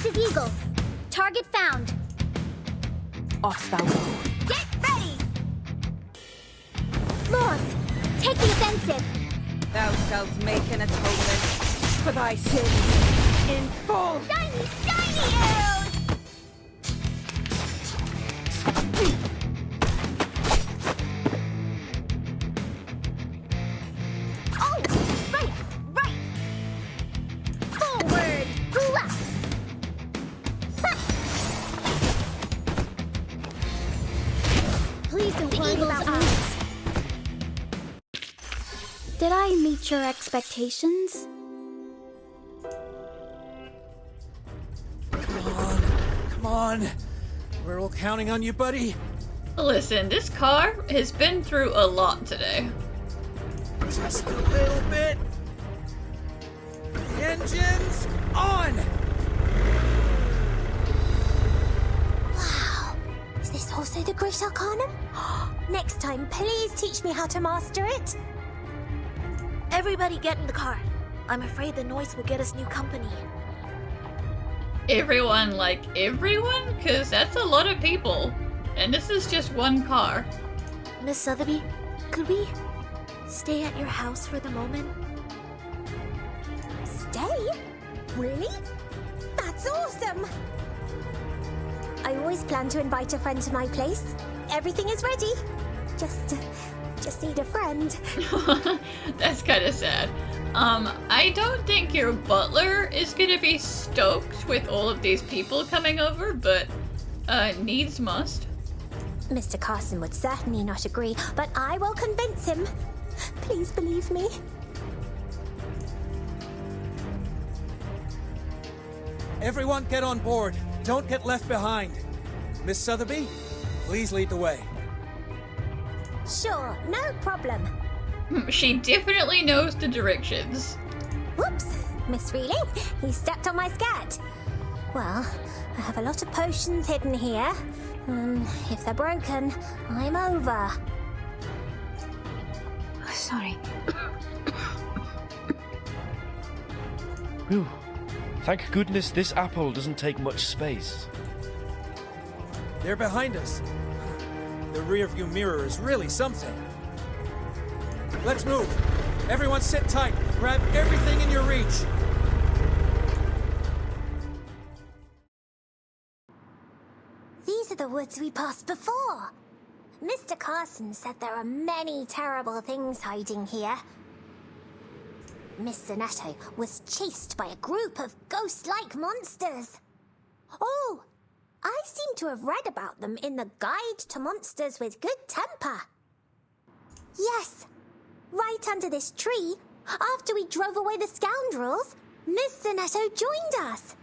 This is Eagle. Target found. Off thou go. Get ready! Lord, take the offensive. Thou shalt make an atonement for thy sins in full. Shiny, shiny arrows! Oh, right, right. Forward, hula. Please don't worry about me. Did I meet your expectations? Come on. We're all counting on you, buddy. Listen, this car has been through a lot today. Just a little bit. The engine's on! Wow. Is this also the Great Arcanum? Next time, please teach me how to master it. Everybody get in the car. I'm afraid the noise will get us new company. Everyone, like everyone? Because that's a lot of people. And this is just one car. Miss Sotheby, could we stay at your house for the moment? Stay? Really? That's awesome! I always plan to invite a friend to my place. Everything is ready. Just need a friend. That's kind of sad. I don't think your butler is gonna be stoked with all of these people coming over, but needs must. Mr. Carson would certainly not agree, but I will convince him. Please believe me. Everyone get on board. Don't get left behind. Miss Sotheby, please lead the way. Sure, no problem. She definitely knows the directions. Whoops, Miss Reilly, he stepped on my skirt. Well, I have a lot of potions hidden here. If they're broken, I'm over. Sorry. Whew. Thank goodness this apple doesn't take much space. They're behind us. The rearview mirror is really something. Let's move. Everyone sit tight. Grab everything in your reach. These are the woods we passed before. Mr. Carson said there are many terrible things hiding here. Miss Sonetto was chased by a group of ghost-like monsters. Oh, I seem to have read about them in the Guide to Monsters with Good Temper. Yes, right under this tree, after we drove away the scoundrels, Miss Sonetto joined us.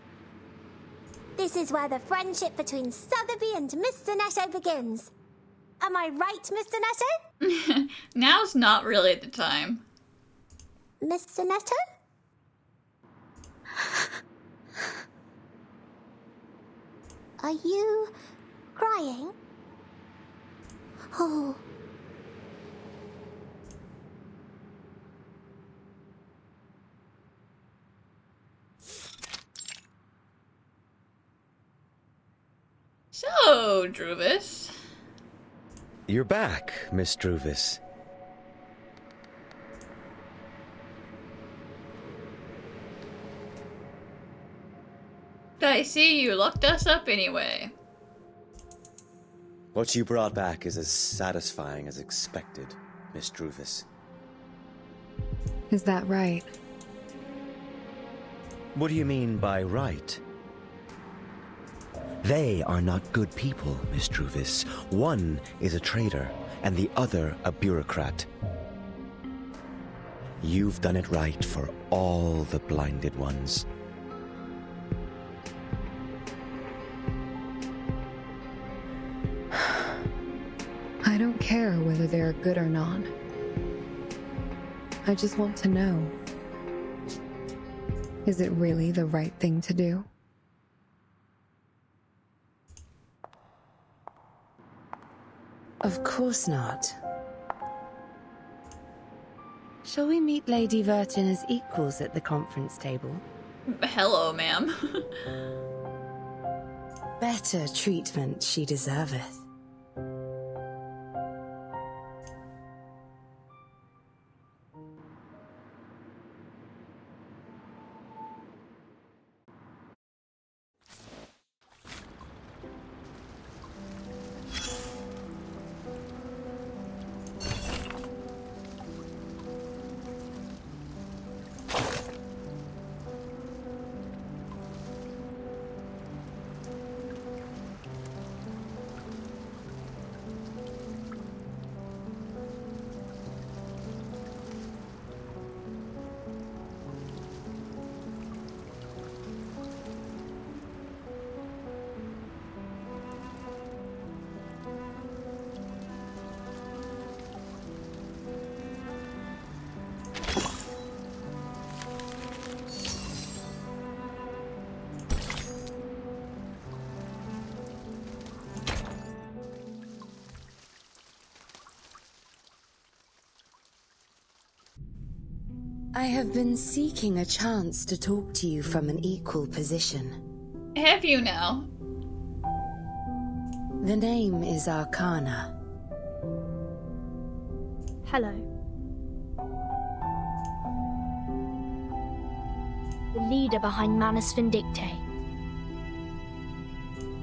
This is where the friendship between Sotheby and Miss Sonetto begins. Am I right, Miss Sonetto? Now's not really the time. Miss Sonetto? Are you crying? Oh. So, Druvis. You're back, Miss Druvis. I see you locked us up anyway. What you brought back is as satisfying as expected, Miss Druvis. Is that right? What do you mean by right? They are not good people, Miss Druvis. One is a traitor, and the other a bureaucrat. You've done it right for all the blinded ones. I don't care whether they're good or not. I just want to know. Is it really the right thing to do? Of course not. Shall we meet Lady Vertin as equals at the conference table? Hello, ma'am. Better treatment she deserveth. I have been seeking a chance to talk to you from an equal position. Have you now? The name is Arcana. Hello. The leader behind Manus Vindictae.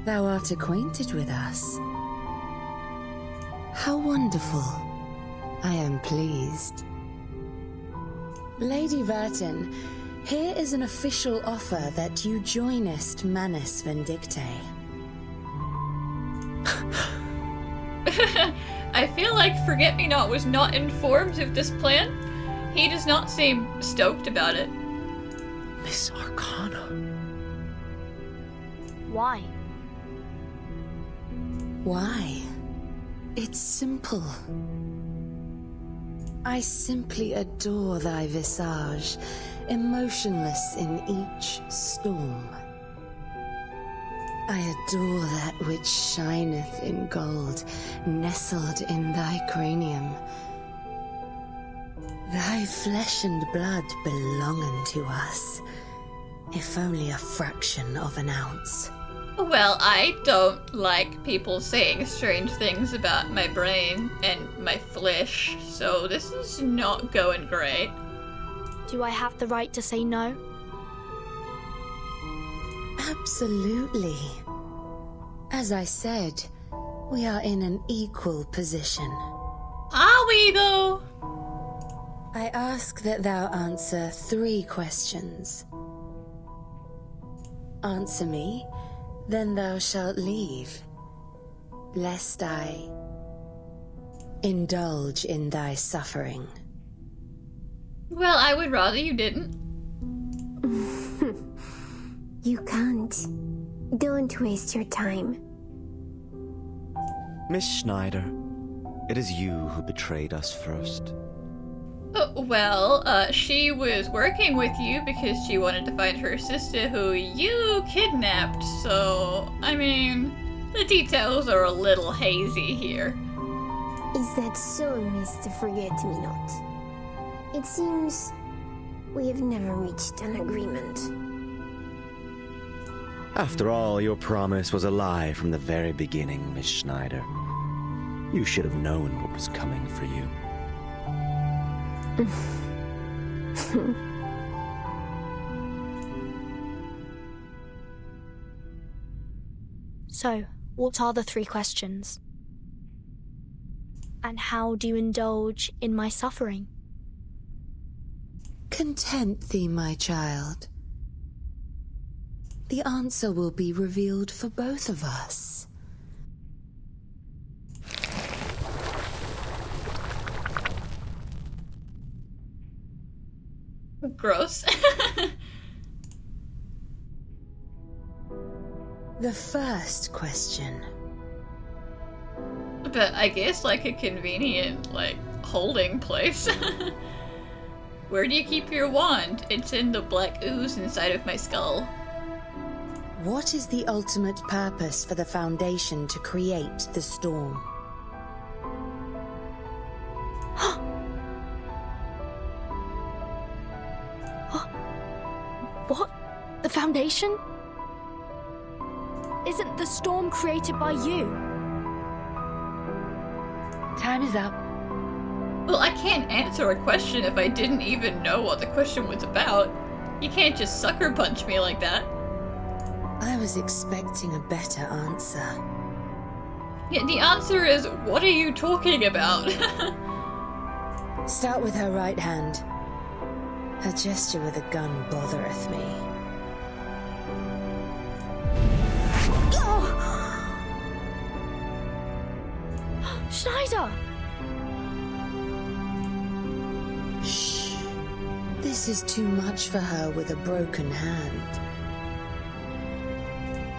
Thou art acquainted with us. How wonderful. I am pleased. Lady Vertin, here is an official offer that you joinest Manus Vindictae. I feel like Forget-Me-Not was not informed of this plan. He does not seem stoked about it. Miss Arcana. Why? Why? It's simple. I simply adore thy visage, emotionless in each storm. I adore that which shineth in gold, nestled in thy cranium. Thy flesh and blood belonging to us, if only a fraction of an ounce. Well, I don't like people saying strange things about my brain and my flesh, so this is not going great. Do I have the right to say no? Absolutely. As I said, we are in an equal position. Are we, though? I ask that thou answer 3 questions. Answer me, then thou shalt leave, lest I indulge in thy suffering. Well, I would rather you didn't. You can't. Don't waste your time. Miss Schneider, it is you who betrayed us first. She was working with you because she wanted to find her sister who you kidnapped, so, I mean, the details are a little hazy here. Is that so, Mr. Forget-Me-Not? It seems we have never reached an agreement. After all, your promise was a lie from the very beginning, Miss Schneider. You should have known what was coming for you. So, what are the 3 questions? And how do you indulge in my suffering? Content thee, my child. The answer will be revealed for both of us. Gross. The first question. But I guess like a convenient, holding place. Where do you keep your wand? It's in the black ooze inside of my skull. What is the ultimate purpose for the Foundation to create the storm? What? The Foundation? Isn't the storm created by you? Time is up. Well, I can't answer a question if I didn't even know what the question was about. You can't just sucker punch me like that. I was expecting a better answer. Yeah, the answer is, what are you talking about? Start with her right hand. Her gesture with a gun bothereth me. Schneider! Shh. This is too much for her with a broken hand.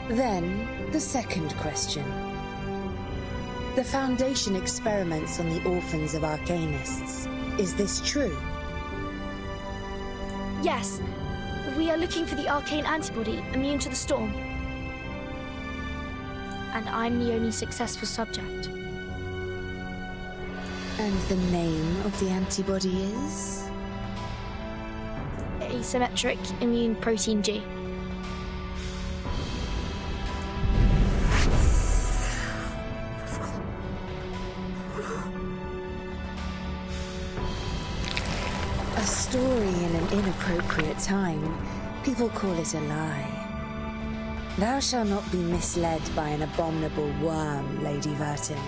Then, the second question. The Foundation experiments on the orphans of Arcanists. Is this true? Yes. We are looking for the arcane antibody immune to the storm. And I'm the only successful subject. And the name of the antibody is? Asymmetric immune protein G. A story in an inappropriate time. People call it a lie. Thou shalt not be misled by an abominable worm, Lady Vertin.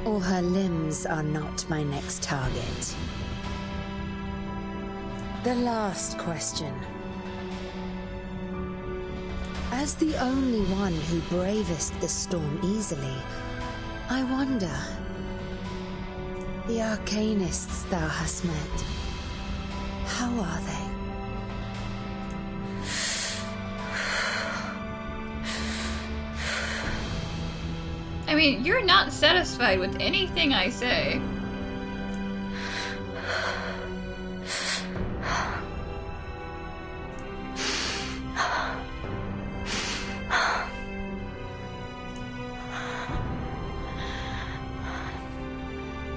All her limbs are not my next target. The last question. As the only one who bravest the storm easily, I wonder... The Arcanists thou hast met, how are they? I mean, you're not satisfied with anything I say.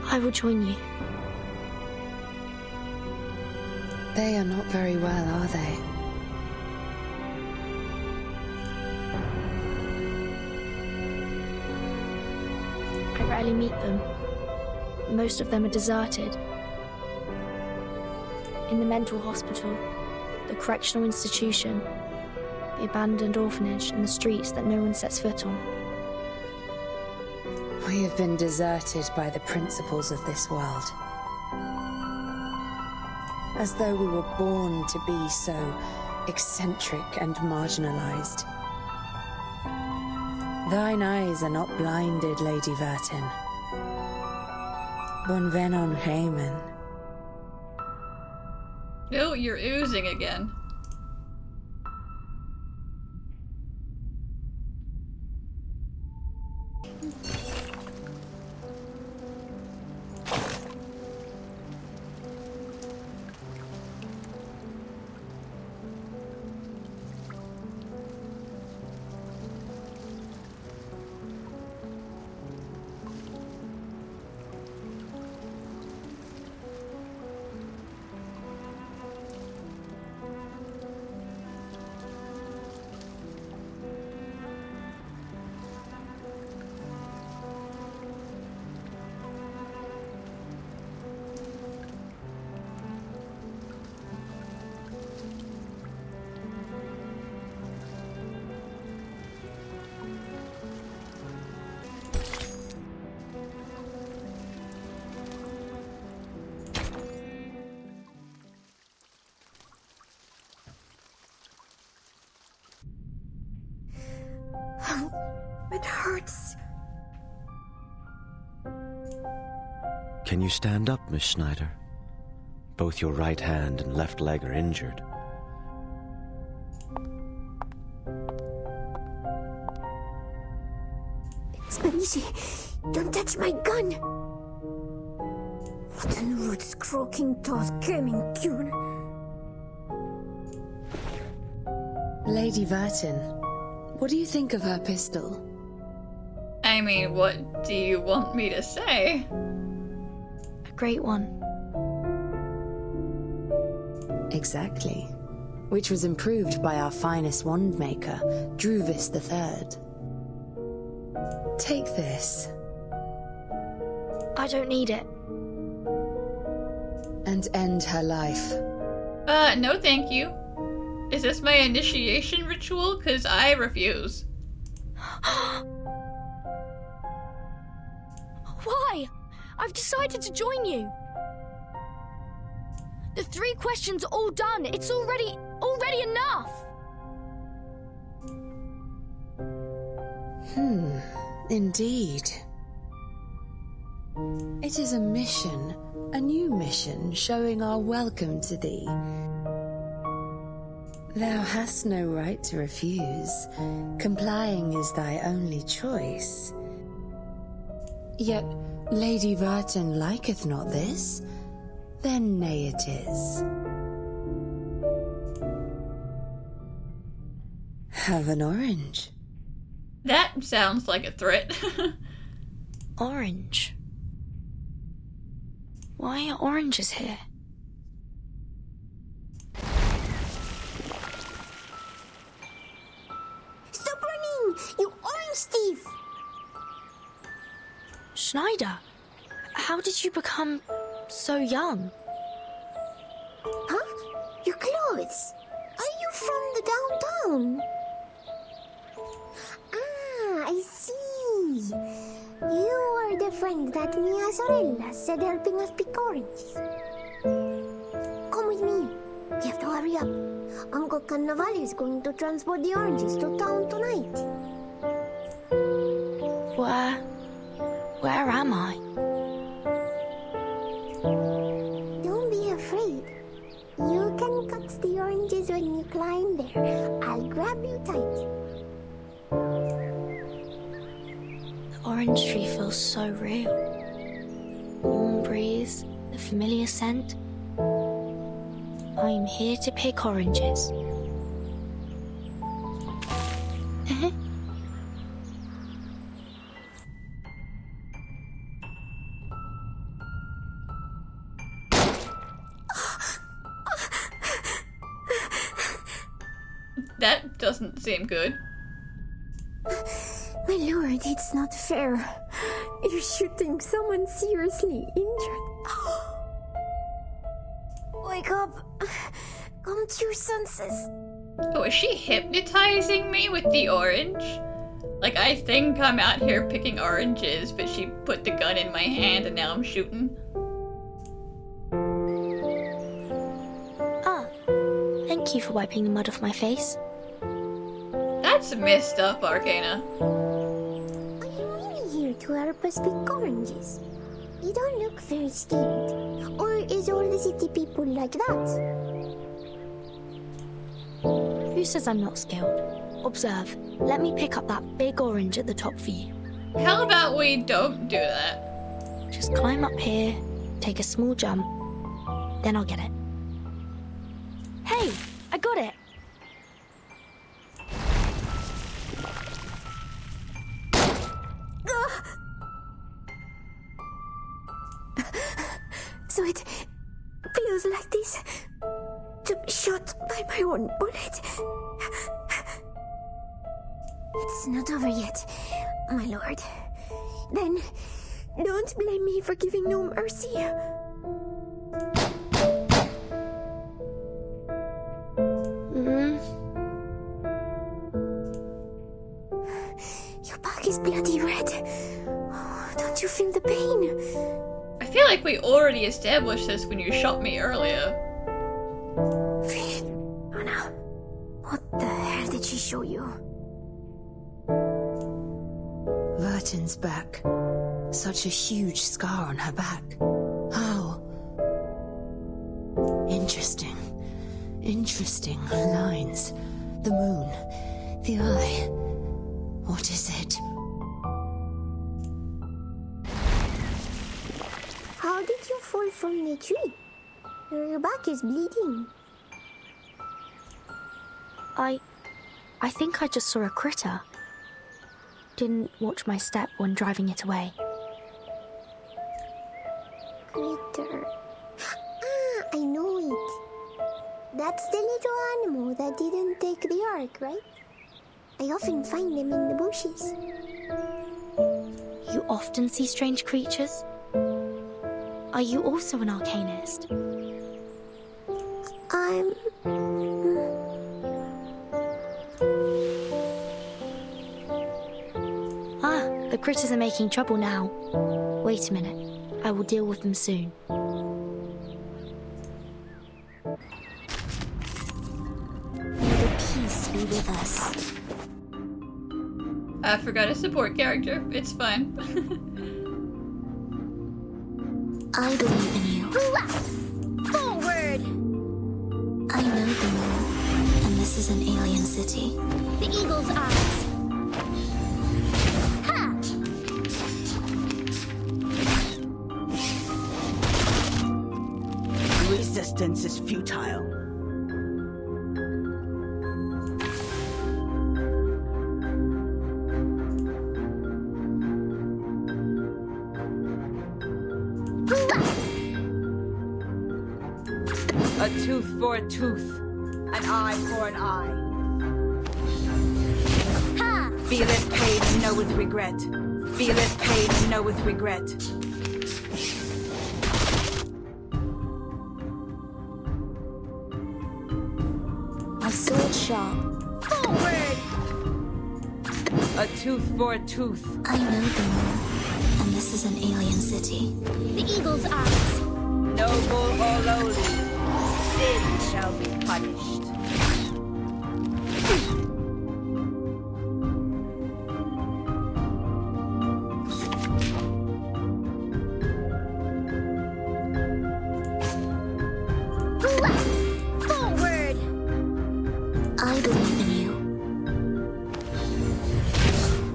I will join you. They are not very well, are they? I rarely meet them. Most of them are deserted. In the mental hospital, the correctional institution, the abandoned orphanage, and the streets that no one sets foot on. We have been deserted by the principles of this world. As though we were born to be so eccentric and marginalized. Thine eyes are not blinded, Lady Vertin. Bonvenon Heyman. Oh, you're oozing again. It hurts. Can you stand up, Miss Schneider? Both your right hand and left leg are injured. Spanishi, don't touch my gun! Rotten roots croaking toth coming cure. Lady Vertin, what do you think of her pistol? I mean, what do you want me to say? A great one. Exactly. which was improved by our finest wand maker, Druvis III. Take this. I don't need it. And end her life. No thank you. Is this my initiation ritual? 'Cause I refuse. Why? I've decided to join you. The 3 questions are all done. It's already enough. Indeed. It is a mission, a new mission showing our welcome to thee. Thou hast no right to refuse. Complying is thy only choice. Yet Lady Vertin liketh not this. Then nay it is. Have an orange. That sounds like a threat. Orange. Why are oranges here? Stop running, you orange thief! Schneider, how did you become so young? Huh? Your clothes? Are you from the downtown? Ah, I see. You are the friend that Mia Sorella said helping us pick oranges. Come with me. We have to hurry up. Uncle Cannavale is going to transport the oranges to town tonight. Where am I? Don't be afraid. You can cut the oranges when you climb there. I'll grab you tight. The orange tree feels so real. Warm breeze, the familiar scent. I am here to pick oranges. That doesn't seem good. My lord, it's not fair. You're shooting someone seriously injured. Wake up. Come to your senses. Oh, is she hypnotizing me with the orange? Like, I think I'm out here picking oranges, but she put the gun in my hand and now I'm shooting. Ah, thank you for wiping the mud off my face. That's messed up, Arcana. Are you really here to help us pick oranges? You don't look very scared. Or is all the city people like that? Who says I'm not skilled? Observe. Let me pick up that big orange at the top for you. How about we don't do that? Just climb up here, take a small jump, then I'll get it. Hey, I got it! So it feels like this to be shot by my own bullet. It's not over yet, my lord. Then don't blame me for giving no mercy. Your back is bloody red. Oh, don't you feel the pain? I feel like we already established this when you shot me earlier. Anna, what the hell did she show you? Vertin's back. Such a huge scar on her back. How? Interesting. Interesting lines. The moon. The eye. What is it? How did you fall from the tree? Your back is bleeding. I think I just saw a critter. Didn't watch my step when driving it away. Critter. Ah, I know it. That That's the little animal that didn't take the ark, right? I often find them in the bushes. You often see strange creatures? Are you also an arcanist? The critters are making trouble now. Wait a minute. I will deal with them soon. May the peace be with us. I forgot a support character. It's fine. I believe in you. Forward! I know the moon, and this is an alien city. The eagle's eyes. Ha! Resistance is futile. A tooth for a tooth, an eye for an eye. Ha! Feeleth pain and knoweth regret. Feeleth pain and knoweth regret. My sword sharp. Forward! A tooth for a tooth. I know the moon, and this is an alien city. The eagle's eyes. Noble or lowly, sin shall be punished. Forward! I believe in you.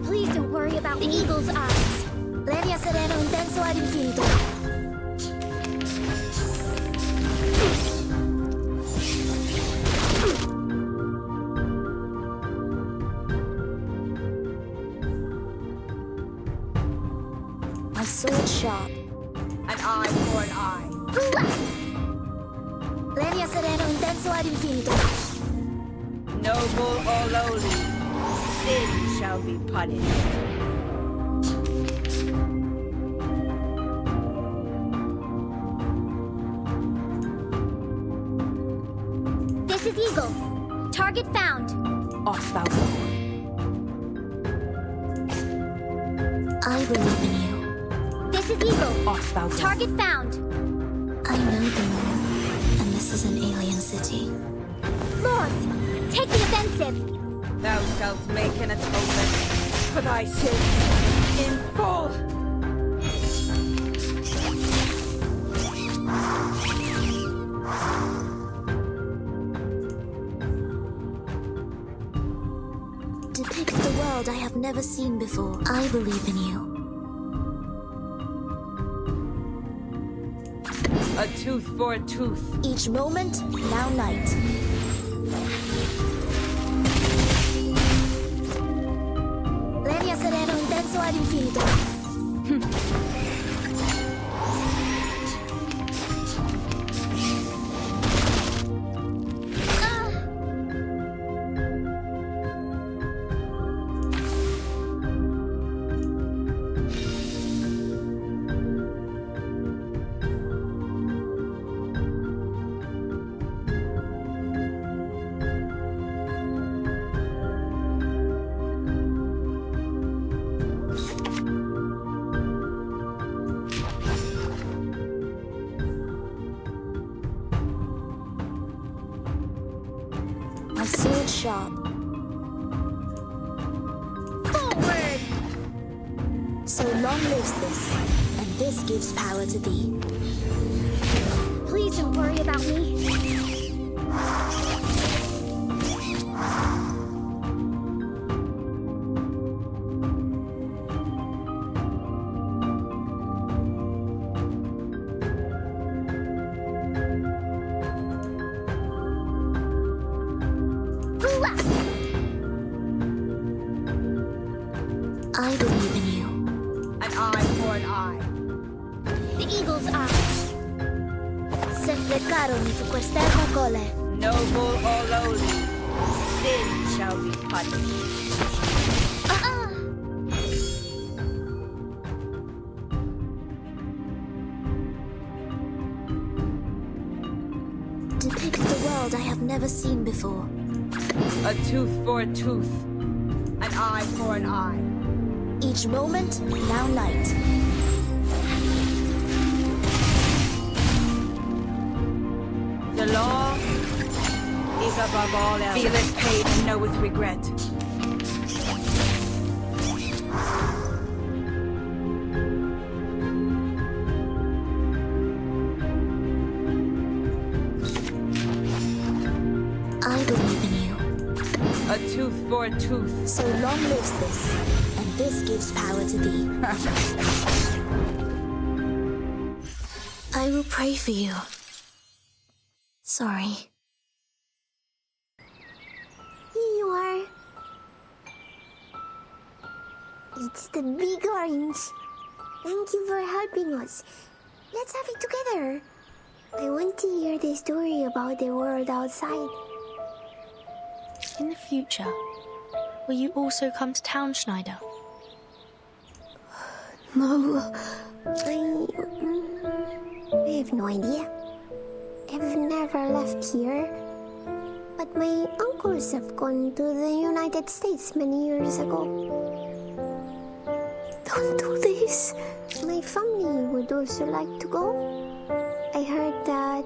Please don't worry about the eagle's eyes. Leria sereno intenso ad infinito. My sword sharp. An eye for an eye. Leria sereno intenso ad infinito. Noble or lowly, sin shall be punished. This is Eagle. Target found. Off thou go. I believe in you. This is Eagle. Off thou go. Target found. I know the moon, and this is an alien city. Lords, take the offensive. Thou shalt make an atonement for thy sins in full. Depict the world I have never seen before. I believe in you. A tooth for a tooth. Each moment, now night. Leria sereno intenso ad infinito. My sword sharp. Forward! So long lives this, and this gives power to thee. Please don't worry about me. I believe in you. An eye for an eye. The eagle's eyes. Se frecarono su quest'ermo cole. Noble or lowly, sin shall be punished. Depict the world I have never seen before. A tooth for a tooth, an eye for an eye. Each moment, now night. The law is above all else. Feeleth pain and knoweth regret. I believe in you. A tooth for a tooth. So long lives this, and this gives power to thee. I will pray for you. Sorry. Here you are. It's the big orange. Thank you for helping us. Let's have it together. I want to hear the story about the world outside. In the future, will you also come to town, Schneider? No, I have no idea. I've never left here. But my uncles have gone to the United States many years ago. Don't do this. My family would also like to go. I heard that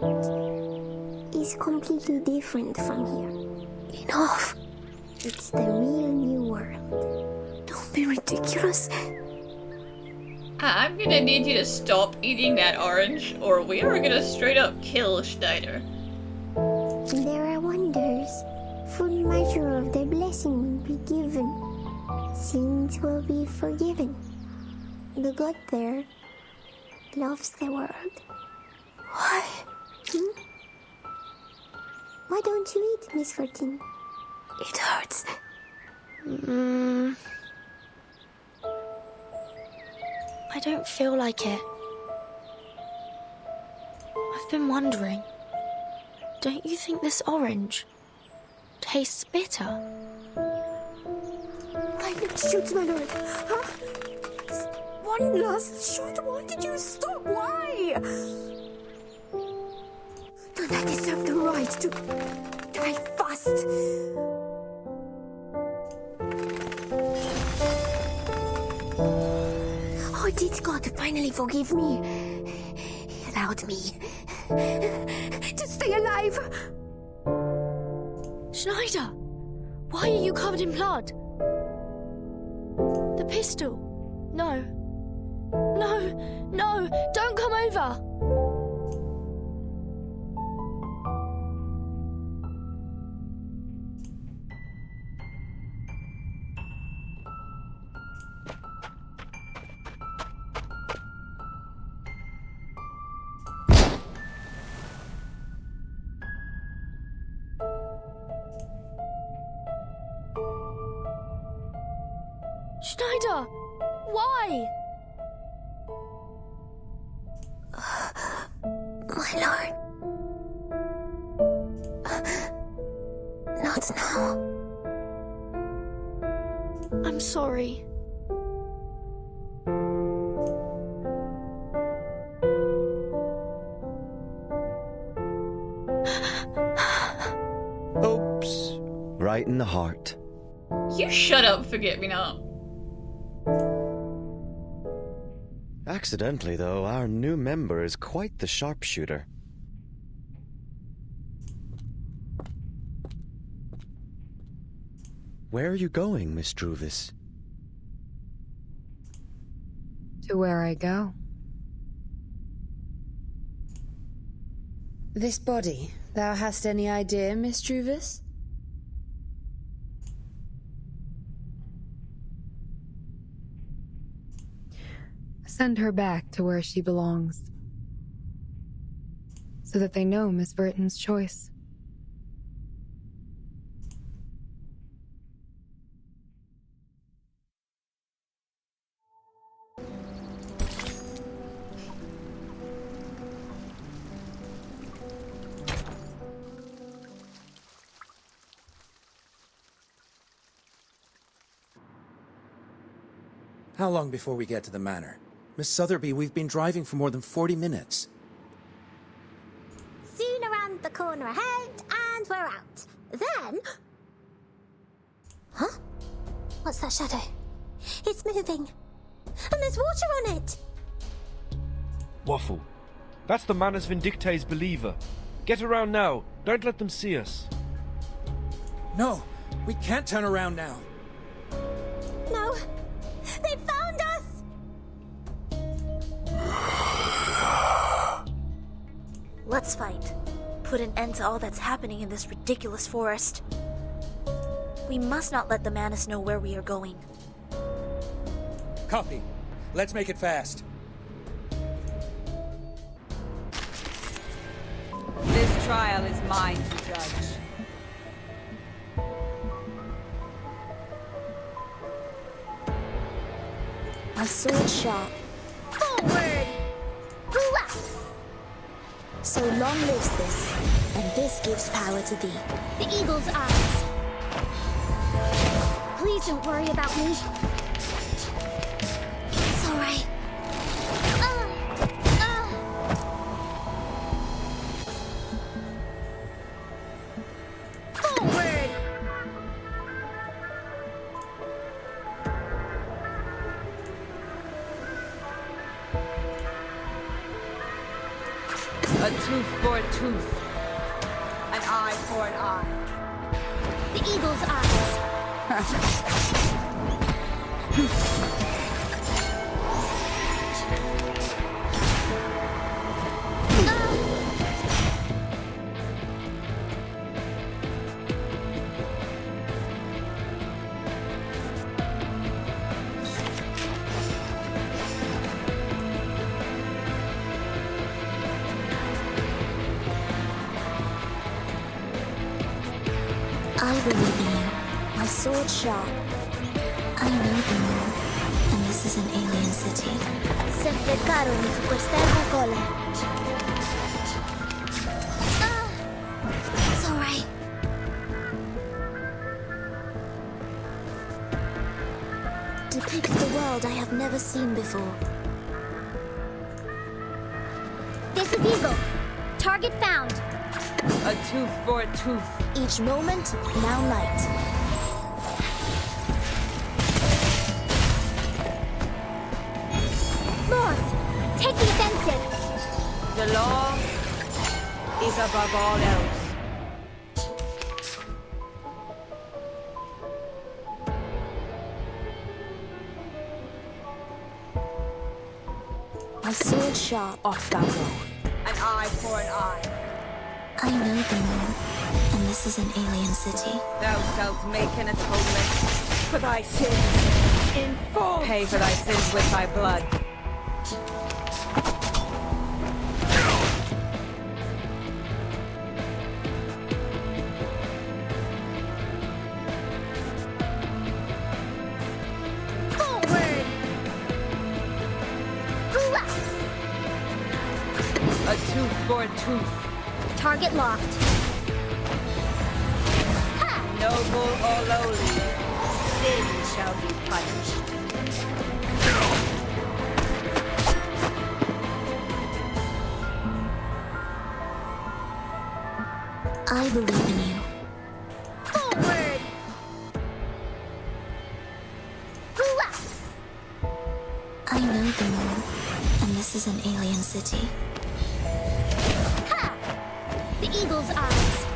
it's completely different from here. Enough. It's the real new world. Don't be ridiculous. I'm gonna need you to stop eating that orange, or we are gonna straight up kill Schneider. There are wonders. Full measure of the blessing will be given. Sins will be forgiven. The God there loves the world. Why? Why don't you eat, Miss Vertin? It hurts. I don't feel like it. I've been wondering. Don't you think this orange tastes bitter? Why not shoot, my lord? Huh? One last shot. Why did you stop? Why? Don't I deserve the right to die fast? Oh, did God finally forgive me? He allowed me to stay alive. Schneider! Why are you covered in blood? The pistol. No. No, don't come over! Schneider! Why? My lord. Not now. I'm sorry. Oops. Right in the heart. You shut up, forget-me-not. Accidentally, though, our new member is quite the sharpshooter. Where are you going, Miss Druvis? To where I go. This body, thou hast any idea, Miss Druvis? Send her back to where she belongs, so that they know Miss Vertin's choice. How long before we get to the manor? Miss Sotheby, we've been driving for more than 40 minutes. Soon around the corner ahead, and we're out. Then... Huh? What's that shadow? It's moving. And there's water on it! Waffle. That's the Manus Vindictae's believer. Get around now. Don't let them see us. No, we can't turn around now. No! They found us! Let's fight. Put an end to all that's happening in this ridiculous forest. We must not let the Manus know where we are going. Copy. Let's make it fast. This trial is mine to judge. My sword sharp. Forward! Blast! So long lives this, and this gives power to thee. The eagle's eyes. Please don't worry about me. It's all right. Forward! A tooth for a tooth. An eye for an eye. The eagle's eyes. I believe in you. My sword sharp. I know the moon, and this is an alien city. Sempre caro mi fu quest'erba cole. It's all right. Depict the world I have never seen before. This is Eagle. Target found. A tooth for a tooth. Each moment, now light. North, take the offensive. The law is above all else. My sword sharp. Off thou go. An eye for an eye. I know the moon, and this is an alien city. Thou shalt make an atonement for thy sins in full. Pay for thy sins with thy blood. Forward! Blast! A tooth for a tooth. Target locked. Ha! Noble or lowly, sin shall be punished. I believe in you. Forward! Blast! I know the moon, and this is an alien city. Ha! The eagle's eyes.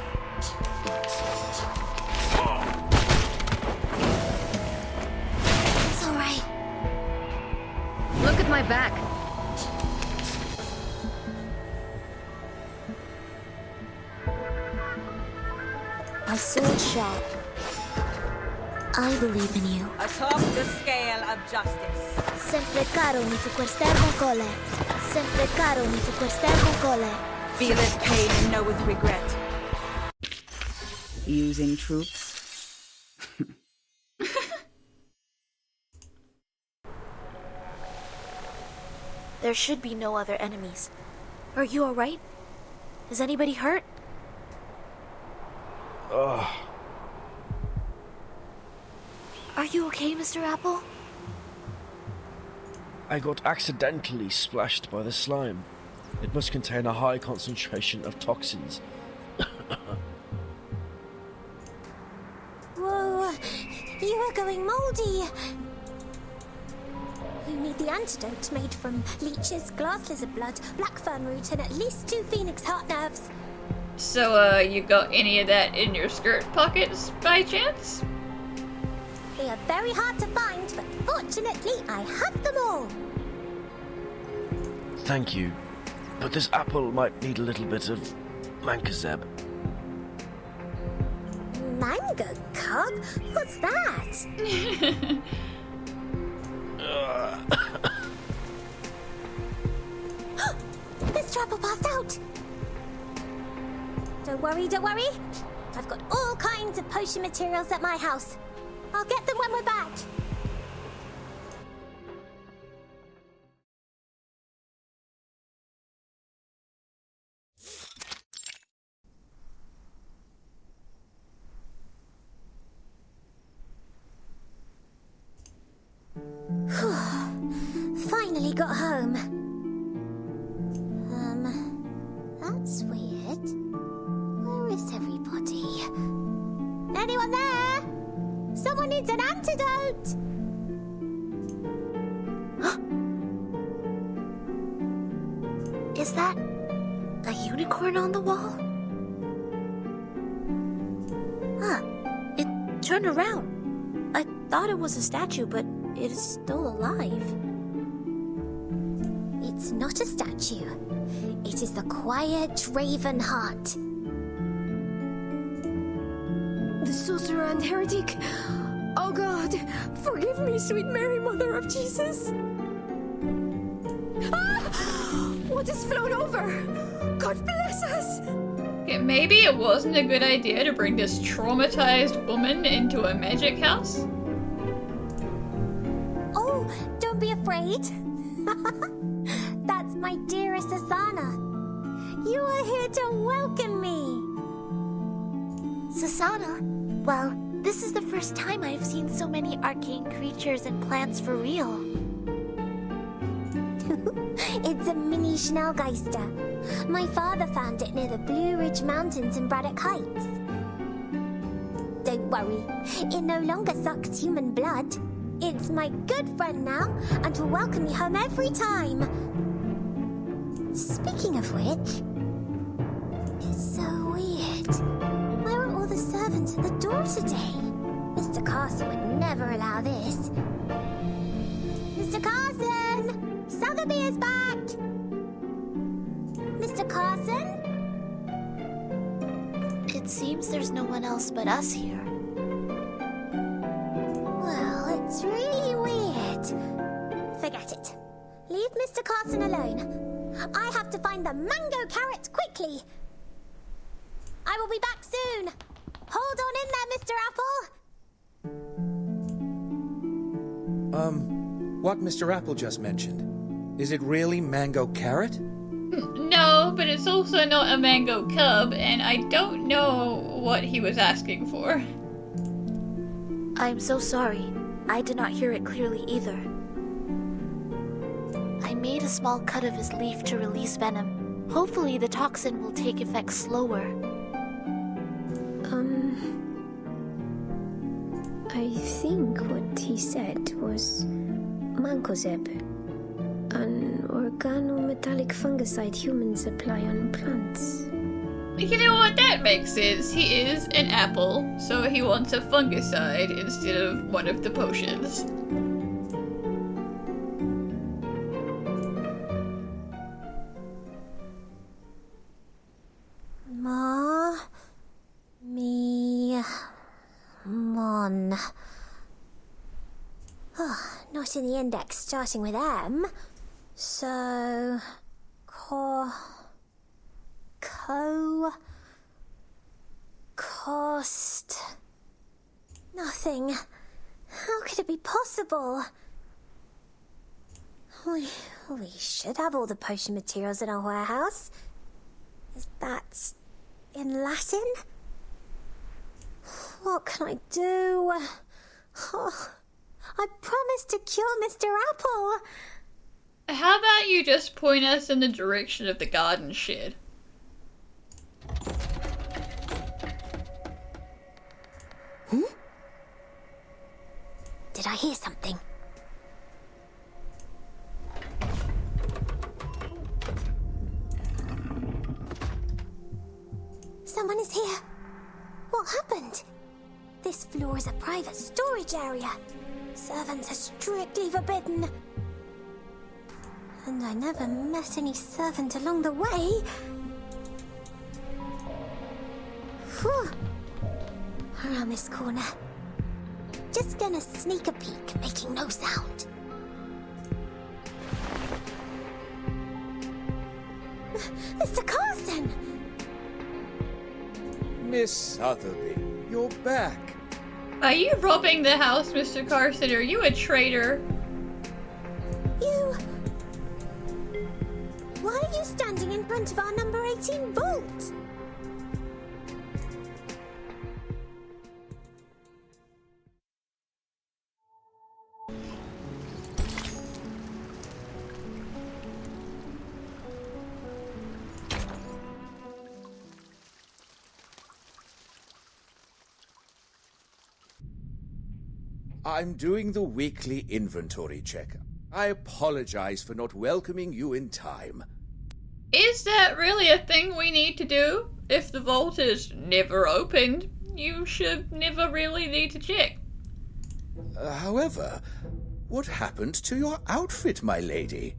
It's all right. Look at my back. My sword sharp. I believe in you. Atop the scale of justice. Sempre caro mi fu quest'erba cole. Sempre caro mi fu quest'erba cole. Feeleth pain and knoweth regret. Using troops. There should be no other enemies. Are you alright? Is anybody hurt? Are you okay, Mr. Apple? I got accidentally splashed by the slime. It must contain a high concentration of toxins. Whoa, you are going moldy. You need the antidote made from leeches, glass lizard blood, black fern root, and at least 2 phoenix heart nerves. So, you got any of that in your skirt pockets by chance? They are very hard to find, but fortunately I have them all. Thank you. But this apple might need a little bit of mancozeb. Mango cub? What's that? Mr. Apple passed out. Don't worry, don't worry. I've got all kinds of potion materials at my house. I'll get them when we're back. Finally got home. That's weird. Where is everybody? Anyone there? Someone needs an antidote! Is that a unicorn on the wall? Huh. It turned around. I thought it was a statue, but it is still alive. It's not a statue. It is the quiet raven heart. The sorcerer and heretic. Oh God, forgive me, sweet Mary, Mother of Jesus. Ah! What has flown over? God bless us. Okay, maybe it wasn't a good idea to bring this traumatized woman into a magic house? Oh, don't be afraid. That's my dearest Asana. You are here to welcome me. Sasana? Well, this is the first time I've seen so many arcane creatures and plants for real. It's a mini Schnellgeister. My father found it near the Blue Ridge Mountains in Braddock Heights. Don't worry, it no longer sucks human blood. It's my good friend now, and will welcome me home every time. Speaking of which, it's so weird. Where are all the servants at the door today? Mr. Carson would never allow this. Mr. Carson! Sotheby is back! Mr. Carson? It seems there's no one else but us here. Well, it's really weird. Forget it. Leave Mr. Carson alone. I have to find the mango carrot quickly. I will be back soon. Hold on in there, Mr. Apple. What Mr. Apple just mentioned. Is it really mango carrot? No, but it's also not a mango cub, and I don't know what he was asking for. I'm so sorry. I did not hear it clearly either. I made a small cut of his leaf to release venom. Hopefully the toxin will take effect slower. I think what he said was mancozeb, an organometallic fungicide humans apply on plants. You know what? That makes sense. He is an apple, so he wants a fungicide instead of one of the potions. Mon. Oh, not in the index starting with M. So... Cost... Nothing. How could it be possible? We should have all the potion materials in our warehouse. Is that in Latin? What can I do? Oh, I promised to cure Mr. Apple. How about you just point us in the direction of the garden shed? Did I hear something? Someone is here. What happened? This floor is a private storage area. Servants are strictly forbidden. And I never met any servant along the way. Whew. Around this corner. Just gonna sneak a peek, making no sound. Mr. Carson! Miss Sotheby, you're back. Are you robbing the house, Mr. Carson? Are you a traitor? You... Why are you standing in front of our number 18 vault? I'm doing the weekly inventory check. I apologize for not welcoming you in time. Is that really a thing we need to do? If the vault is never opened, you should never really need to check. However, what happened to your outfit, my lady?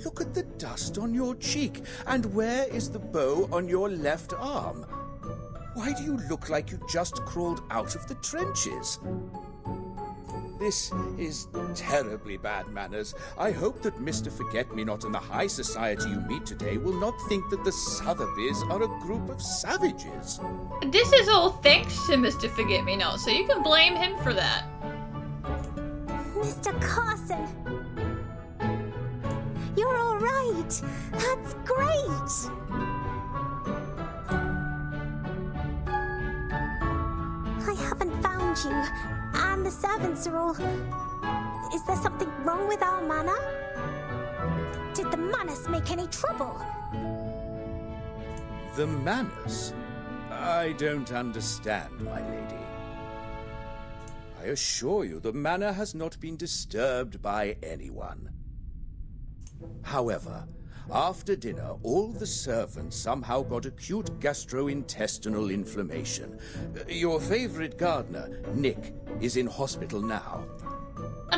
Look at the dust on your cheek, and where is the bow on your left arm? Why do you look like you just crawled out of the trenches? This is terribly bad manners. I hope that Mr. Forget-Me-Not and the high society you meet today will not think that the Sotheby's are a group of savages. This is all thanks to Mr. Forget-Me-Not, so you can blame him for that. Mr. Carson! You're all right! That's great! I haven't found you, and the servants are all... Is there something wrong with our manor? Did the Manus make any trouble? The Manus? I don't understand, my lady. I assure you the manor has not been disturbed by anyone. However, after dinner, all the servants somehow got acute gastrointestinal inflammation. Your favorite gardener, Nick, is in hospital now.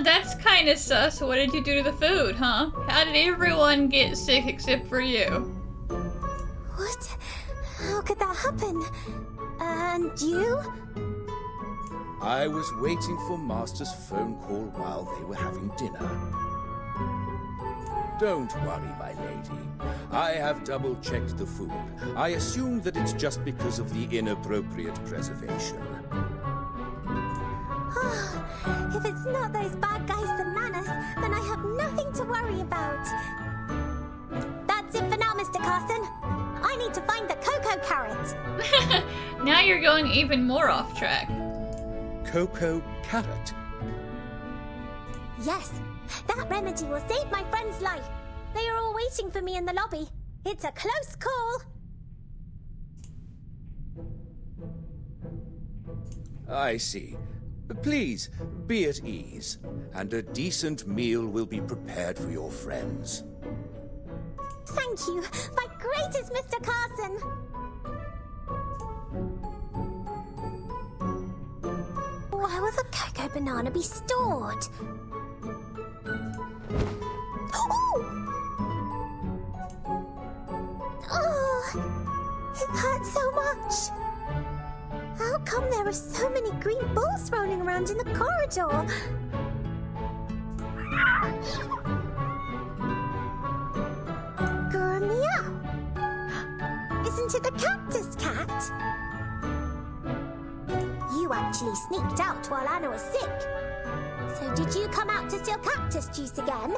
That's kinda sus. What did you do to the food, huh? How did everyone get sick except for you? What? How could that happen? And you? I was waiting for Master's phone call while they were having dinner. Don't worry, my lady. I have double-checked the food. I assume that it's just because of the inappropriate preservation. If it's not those bad guys, the Manus, then I have nothing to worry about. That's it for now, Mr. Carson. I need to find the cocoa carrot. Now you're going even more off track. Cocoa carrot? Yes, that remedy will save my friend's life. They are all waiting for me in the lobby. It's a close call. I see. Please, be at ease, and a decent meal will be prepared for your friends. Thank you, my greatest Mr. Carson. Where will the cocoa banana be stored? Oh, it hurts so much. How come there are so many green balls rolling around in the corridor? Meow. Isn't it the cactus cat? You actually sneaked out while Anna was sick. So did you come out to steal cactus juice again?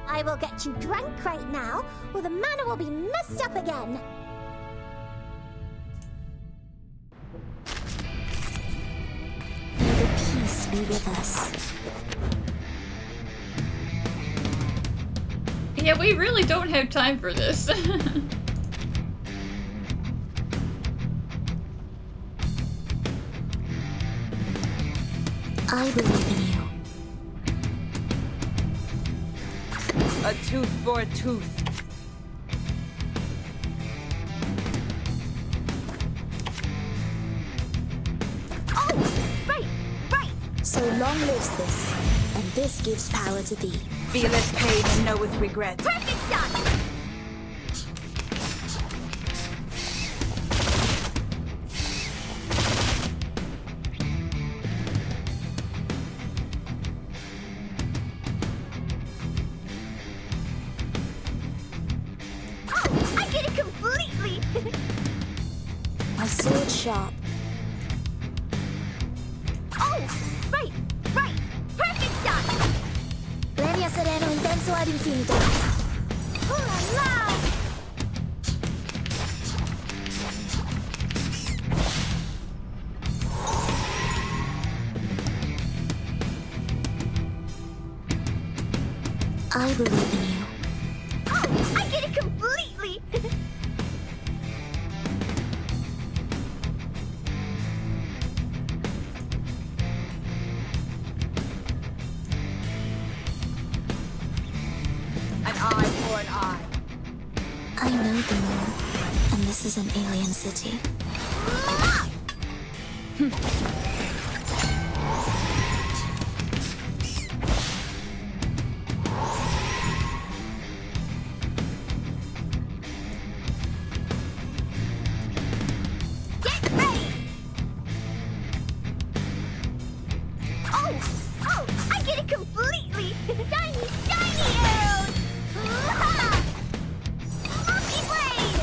I will get you drunk right now, or the manor will be messed up again. May the peace be with us. Yeah, we really don't have time for this. I believe in you. A tooth for a tooth. Oh, right. So long lives this, and this gives power to thee. Feeleth pain and knoweth regret. Perfect shot! Oh, I get it completely! My sword sharp. Oh, right! Perfect shot! Lenia sereno intenso ad infinito. Oh la la! I believe in you. Oh, I get it completely! An eye for an eye. I know the moon, and this is an alien city. Get ready! Oh, I get it completely! Shiny arrows! Ah! Monkey blade!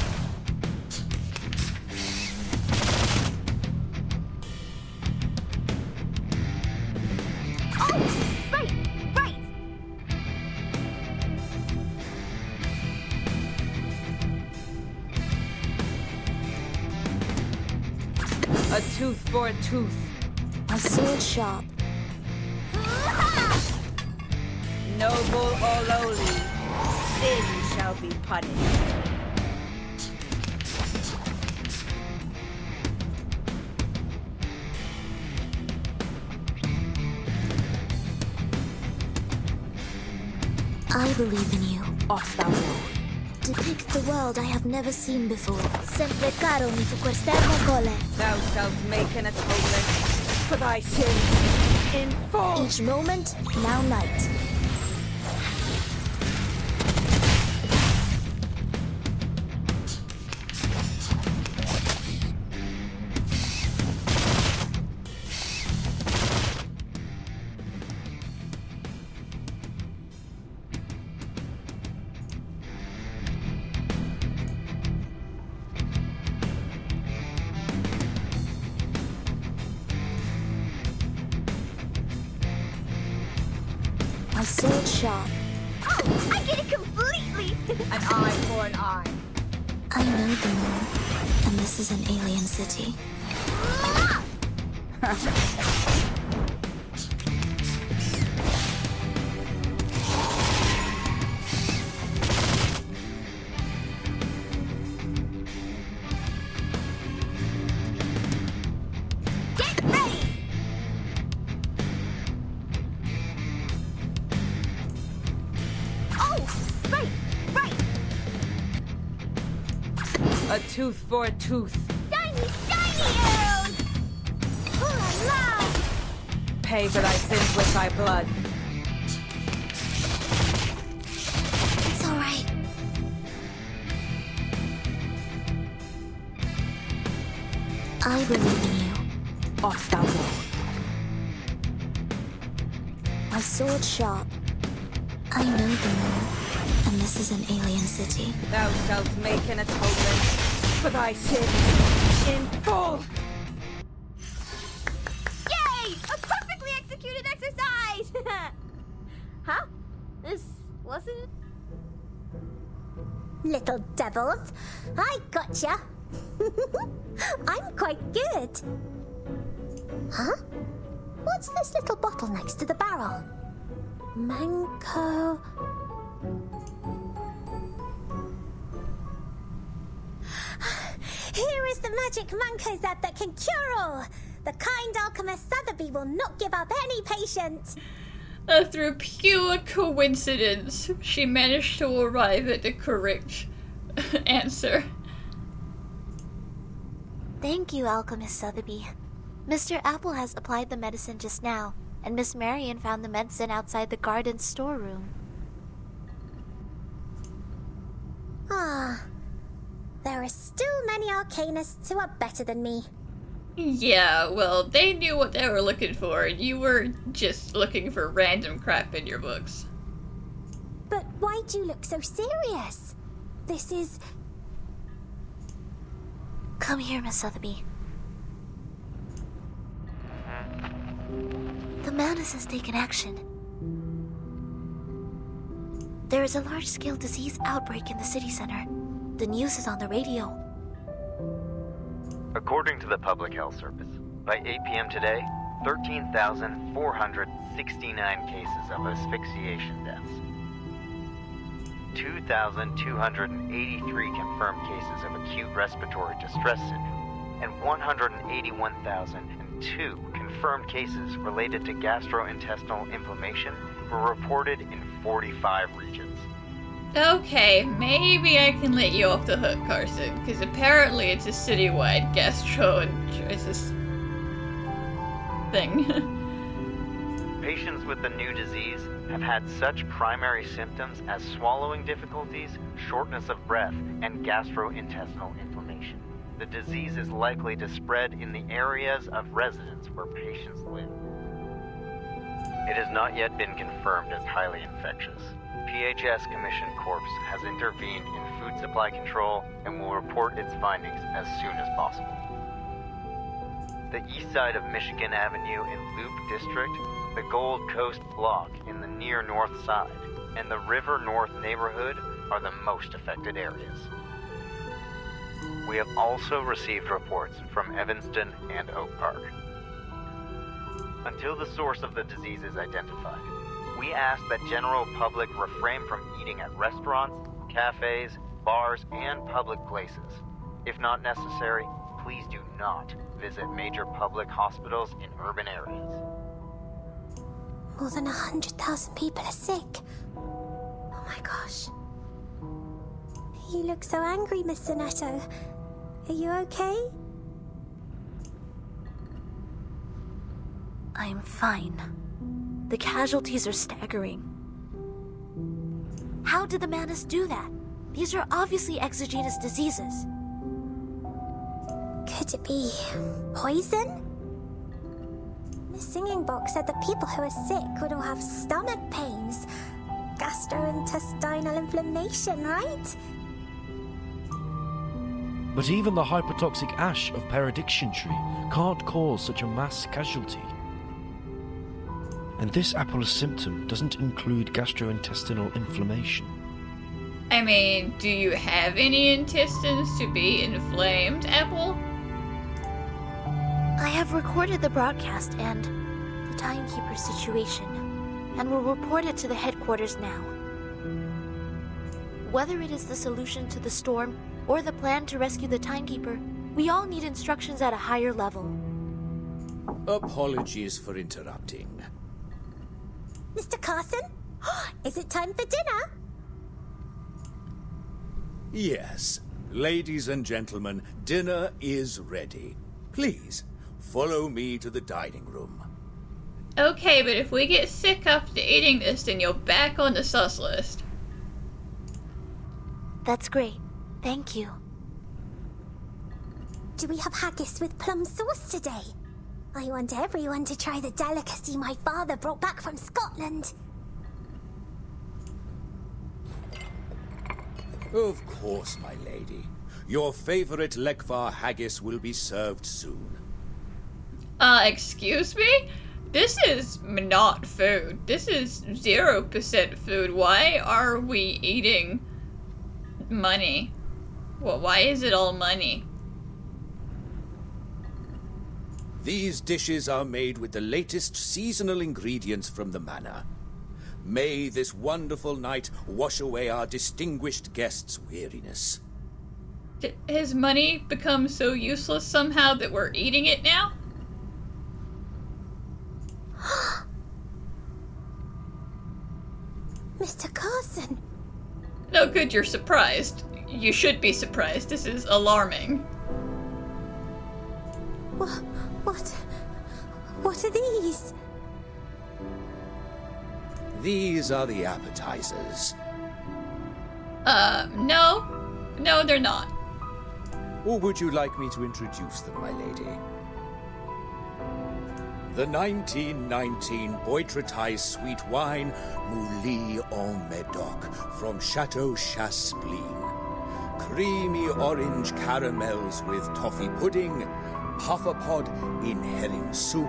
Oh, right! A tooth for a tooth. My sword sharp. Noble or lowly, sin shall be punished. I believe in you. Off thou go. Depict the world I have never seen before. Sempre caro mi fu quest'ermo cole. Thou shalt make an atonement for thy sins in full. Each moment, now night. My sword sharp. Oh, I get it completely! An eye for an eye. I know the moon, and this is an alien city. Get ready! Oh, right! A tooth for a tooth. Shiny arrows! Oh la la! Pay for thy sins with thy blood. It's all right. I believe in you. Off thou go. My sword sharp. I know the moon, and this is an alien city. Thou shalt make an atonement for thy sins in full. Yay! A perfectly executed exercise! Huh? This wasn't it? Little devils, I gotcha. I'm quite good. Huh? What's this little bottle next to the barrel? Manco... Here is the magic mancozeb that can cure all. The kind alchemist Sotheby will not give up any patient. Through pure coincidence, she managed to arrive at the correct answer. Thank you, Alchemist Sotheby. Mr. Apple has applied the medicine just now, and Miss Marion found the medicine outside the garden storeroom. There are still many arcanists who are better than me. Yeah, well, they knew what they were looking for, and you were just looking for random crap in your books. But why do you look so serious? This is... Come here, Miss Sotheby. The Manus has taken action. There is a large-scale disease outbreak in the city center. The news is on the radio. According to the Public Health Service, by 8 p.m. today, 13,469 cases of asphyxiation deaths, 2,283 confirmed cases of acute respiratory distress syndrome, and 181,002 confirmed cases related to gastrointestinal inflammation were reported in 45 regions. Okay, maybe I can let you off the hook, Carson, because apparently it's a citywide gastroenteritis thing. Patients with the new disease have had such primary symptoms as swallowing difficulties, shortness of breath, and gastrointestinal inflammation. The disease is likely to spread in the areas of residence where patients live. It has not yet been confirmed as highly infectious. PHS Commission Corps has intervened in food supply control and will report its findings as soon as possible. The east side of Michigan Avenue in Loop District, the Gold Coast Block in the near north side, and the River North neighborhood are the most affected areas. We have also received reports from Evanston and Oak Park. Until the source of the disease is identified, we ask that general public refrain from eating at restaurants, cafes, bars, and public places. If not necessary, please do not visit major public hospitals in urban areas. More than 100,000 people are sick. Oh my gosh. You look so angry, Miss Sonetto. Are you okay? I'm fine. The casualties are staggering. How did the Manus do that? These are obviously exogenous diseases. Could it be poison? Miss Singing Box said the people who are sick would all have stomach pains, gastrointestinal inflammation, right? But even the hypertoxic ash of Perediction tree can't cause such a mass casualty. And this apple's symptom doesn't include gastrointestinal inflammation. I mean, do you have any intestines to be inflamed, Apple? I have recorded the broadcast and the timekeeper's situation, and will report it to the headquarters now. Whether it is the solution to the storm or the plan to rescue the timekeeper, we all need instructions at a higher level. Apologies for interrupting. Mr. Carson, is it time for dinner? Yes. Ladies and gentlemen, dinner is ready. Please, follow me to the dining room. Okay, but if we get sick after eating this, then you're back on the sus list. That's great. Thank you. Do we have haggis with plum sauce today? I want everyone to try the delicacy my father brought back from Scotland. Of course, my lady. Your favorite Lekvar haggis will be served soon. Excuse me? This is not food. This is 0% food. Why are we eating money? Well, why is it all money? These dishes are made with the latest seasonal ingredients from the manor. May this wonderful night wash away our distinguished guests' weariness. Did his money become so useless somehow that we're eating it now? Mr. Carson. No good you're surprised. You should be surprised. This is alarming. What are these? These are the appetizers. No. No, they're not. Or would you like me to introduce them, my lady? The 1919 Boitretais sweet wine, Mouli en Medoc, from Chateau Chaspleen. Creamy orange caramels with toffee pudding, puffer pod in herring soup,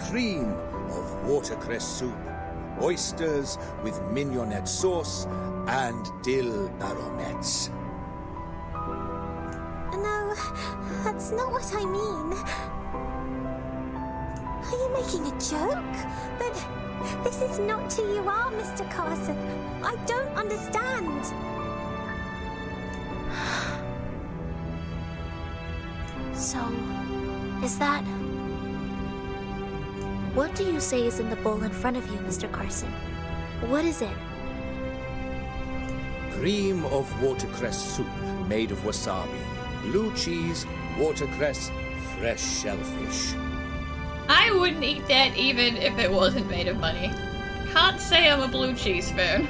cream of watercress soup, oysters with mignonette sauce, and dill baronettes. No, that's not what I mean. Are you making a joke? But this is not who you are, Mr. Carson. I don't understand. So, is that... What do you say is in the bowl in front of you, Mr. Carson? What is it? Cream of watercress soup made of wasabi, blue cheese, watercress, fresh shellfish. I wouldn't eat that even if it wasn't made of money. Can't say I'm a blue cheese fan.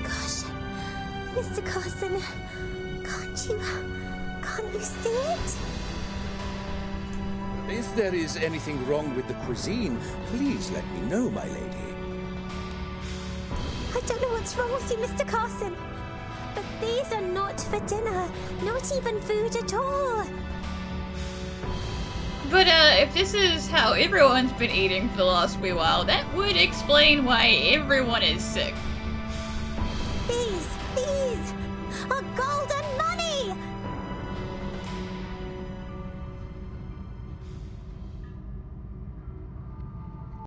Gosh, Mr. Carson, can't you see it? If there is anything wrong with the cuisine, please let me know, my lady. I don't know what's wrong with you, Mr. Carson, but these are not for dinner. Not even food at all. But if this is how everyone's been eating for the last wee while, that would explain why everyone is sick.